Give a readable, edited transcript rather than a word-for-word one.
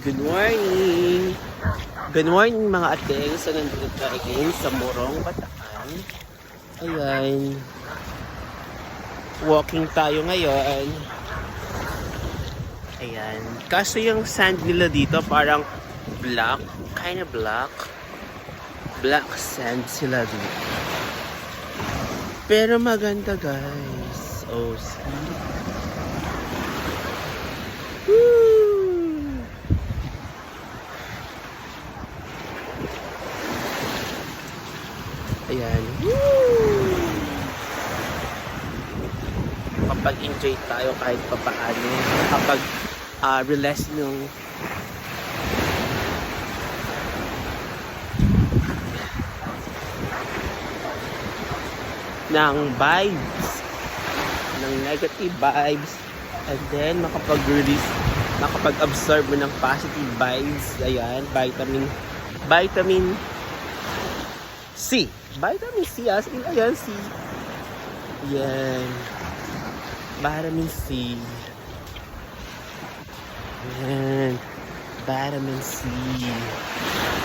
Good morning! Good morning mga ating. So nandito tayo ngayon sa Morong, Bataan. Ayan. Walking tayo ngayon. Ayan. Kaso yung sand nila dito parang black. Kind of black. Black sand sila dito. Pero maganda guys. Oh, see? Woo! Ayan. Woo! Kapag-enjoy tayo kahit papaano. Kapag relax nung ng vibes, ng negative vibes, and then makapag-absorb mo ng positive vibes. Ayan, vitamin C. Vitamin C, ayan, C. Ayan. Vitamin C. Ayan. Vitamin C.